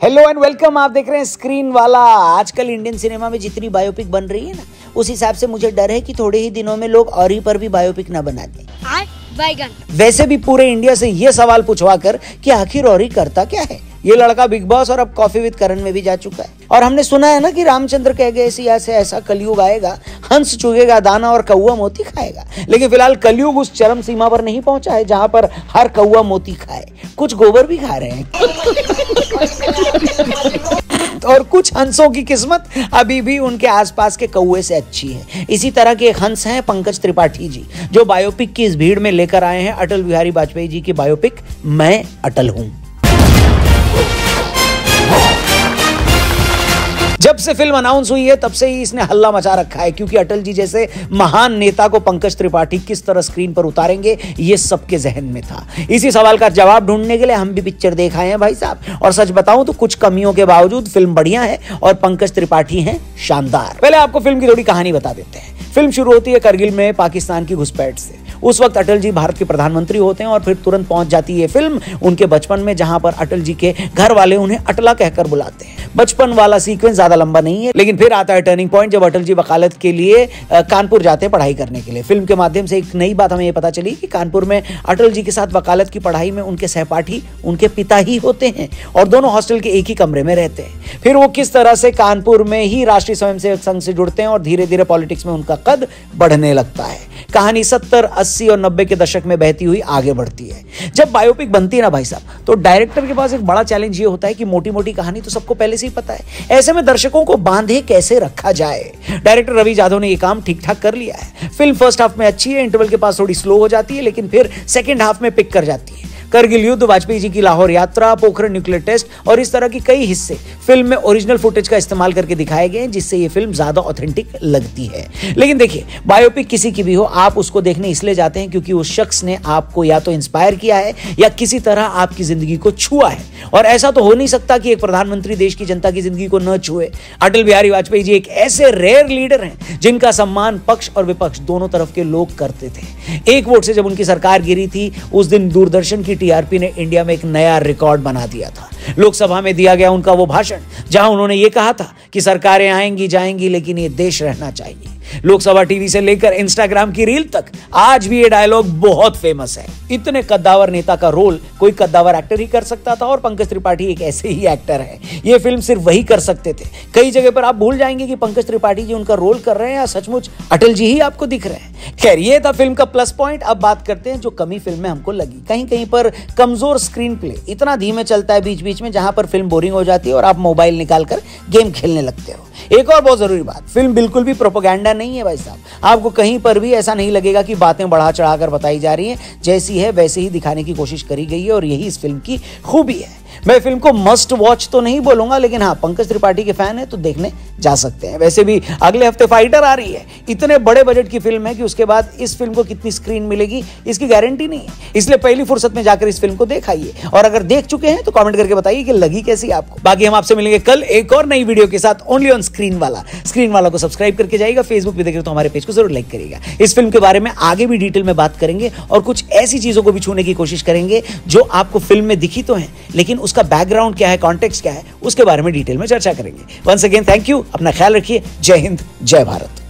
Hello and welcome. आप देख रहे हैं स्क्रीन वाला। आजकल इंडियन सिनेमा में जितनी बायोपिक बन रही है ना, उस हिसाब से मुझे डर है कि थोड़े ही दिनों में लोग औरी पर भी बायोपिक ना बना दें। वैसे भी पूरे इंडिया से ये सवाल पूछवा कर कि आखिर औरी करता क्या है। ये लड़का बिग बॉस और अब कॉफी विद करण में भी जा चुका है और हमने सुना है ना कि रामचंद्र कह गए ऐसे ऐसा कलयुग आएगा, हंस चुगेगा दाना और कौवा मोती खाएगा। लेकिन फिलहाल कलयुग उस चरम सीमा पर नहीं पहुंचा है जहां पर हर कौवा मोती खाए, कुछ गोबर भी खा रहे हैं और कुछ हंसों की किस्मत अभी भी उनके आसपास के कौवे से अच्छी है। इसी तरह के एक हंस हैं पंकज त्रिपाठी जी, जो बायोपिक की इस भीड़ में लेकर आए हैं अटल बिहारी वाजपेयी जी की बायोपिक मैं अटल हूं। जब से फिल्म अनाउंस हुई है तब से ही इसने हल्ला मचा रखा है, क्योंकि अटल जी जैसे महान नेता को पंकज त्रिपाठी किस तरह स्क्रीन पर उतारेंगे ये सबके जहन में था। इसी सवाल का जवाब ढूंढने के लिए हम भी पिक्चर देख आए हैं भाई साहब। और सच बताऊं तो कुछ कमियों के बावजूद फिल्म बढ़िया है और पंकज त्रिपाठी हैं शानदार। पहले आपको फिल्म की थोड़ी कहानी बता देते हैं। फिल्म शुरू होती है करगिल में पाकिस्तान की घुसपैठ से। उस वक्त अटल जी भारत के प्रधानमंत्री होते हैं और फिर तुरंत पहुंच जाती है फिल्म उनके बचपन में, जहां पर अटल जी के घर वाले उन्हें अटला कहकर बुलाते हैं। बचपन वाला सीक्वेंस ज्यादा लंबा नहीं है, लेकिन फिर आता है टर्निंग पॉइंट जब अटल जी वकालत के लिए कानपुर जाते हैं पढ़ाई करने के लिए। फिल्म के माध्यम से एक नई बात हमें यह पता चली कि कानपुर में अटल जी के साथ वकालत की पढ़ाई में उनके सहपाठी उनके पिता ही होते हैं और दोनों हॉस्टल के एक ही कमरे में रहते हैं। फिर वो किस तरह से कानपुर में ही राष्ट्रीय स्वयंसेवक संघ से जुड़ते हैं और धीरे धीरे पॉलिटिक्स में उनका कद बढ़ने लगता है। कहानी 70, 80 और 90 के दशक में बहती हुई आगे बढ़ती है। जब बायोपिक बनती है ना भाई साहब, तो डायरेक्टर के पास एक बड़ा चैलेंज ये होता है कि मोटी मोटी कहानी तो सबको पहले से ही पता है, ऐसे में दर्शकों को बांधे कैसे रखा जाए। डायरेक्टर रवि जाधव ने ये काम ठीक ठाक कर लिया है। फिल्म फर्स्ट हाफ में अच्छी है, इंटरवल के पास थोड़ी स्लो हो जाती है, लेकिन फिर सेकेंड हाफ में पिक कर जाती है। करगिल युद्ध, वाजपेयी जी की लाहौर यात्रा, पोखरण न्यूक्लियर टेस्ट और इस तरह की कई हिस्से फिल्म में ओरिजिनल फुटेज का इस्तेमाल करके दिखाए गए हैं, जिससे ये फिल्म ज्यादा ऑथेंटिक लगती है। लेकिन देखिए, बायोपिक किसी की भी हो, आप उसको देखने इसलिए जाते हैं क्योंकि उस शख्स ने आपको या तो इंस्पायर किया है या किसी तरह आपकी जिंदगी को छुआ है। और ऐसा तो हो नहीं सकता कि एक प्रधानमंत्री देश की जनता की जिंदगी को न छुए। अटल बिहारी वाजपेयी जी एक ऐसे रेयर लीडर हैं जिनका सम्मान पक्ष और विपक्ष दोनों तरफ के लोग करते थे। एक वोट से जब उनकी सरकार गिरी थी, उस दिन दूरदर्शन की टीआरपी ने इंडिया में एक नया रिकॉर्ड बना दिया था। लोकसभा में दिया गया उनका वो भाषण जहां उन्होंने ये कहा था कि सरकारें आएंगी जाएंगी लेकिन ये देश रहना चाहिए। लोकसभा टीवी से लेकर इंस्टाग्राम की रील तक आज भी ये डायलॉग बहुत फेमस है। इतने कद्दावर नेता का रोल कोई कद्दावर एक्टर ही कर सकता था और पंकज त्रिपाठी एक ऐसे ही एक्टर है। ये फिल्म सिर्फ वही कर सकते थे। कई जगह पर आप भूल जाएंगे कि पंकज त्रिपाठी जी उनका रोल कर रहे हैं या सचमुच अटल जी ही आपको दिख रहे हैं। खैर, ये था फिल्म का प्लस पॉइंट। अब बात करते हैं जो कमी फिल्म में हमको लगी। कहीं कहीं पर कमजोर स्क्रीन प्ले, इतना धीमे चलता है बीच बीच में जहां पर फिल्म बोरिंग हो जाती है और आप मोबाइल निकालकर गेम खेलने लगते हो। एक और बहुत जरूरी बात, फिल्म बिल्कुल भी प्रोपेगेंडा नहीं है भाई साहब। आपको कहीं पर भी ऐसा नहीं लगेगा कि बातें बढ़ा चढ़ाकर बताई जा रही हैं, जैसी है वैसे ही दिखाने की कोशिश करी गई है और यही इस फिल्म की खूबी है। मैं फिल्म को मस्ट वॉच तो नहीं बोलूंगा, लेकिन हाँ, पंकज त्रिपाठी के फैन है तो देखने जा सकते हैं। वैसे भी अगले हफ्ते फाइटर आ रही है। इतने बड़े बजट की फिल्म है कि उसके बाद इस फिल्म को कितनी स्क्रीन मिलेगी इसकी गारंटी नहीं है, इसलिए पहली फुर्सत में जाकर इस फिल्म को देख आइए। और अगर देख चुके हैं तो कमेंट करके बताइए कि लगी कैसी आपको। बाकी हम आपसे मिलेंगे कल एक और नई वीडियो के साथ, ओनली ऑन स्क्रीन वाला। स्क्रीन वाला को सब्सक्राइब करके जाइएगा, फेसबुक पे देख रहे तो हमारे पेज को जरूर लाइक करिएगा। इस फिल्म के बारे में आगे भी डिटेल में बात करेंगे और कुछ ऐसी चीजों को भी छूने की कोशिश करेंगे जो आपको फिल्म में दिखी तो है, लेकिन उसका बैकग्राउंड क्या है, कॉन्टेक्स्ट क्या है, उसके बारे में डिटेल में चर्चा करेंगे। वंस अगेन थैंक यू, अपना ख्याल रखिए। जय हिंद, जय भारत।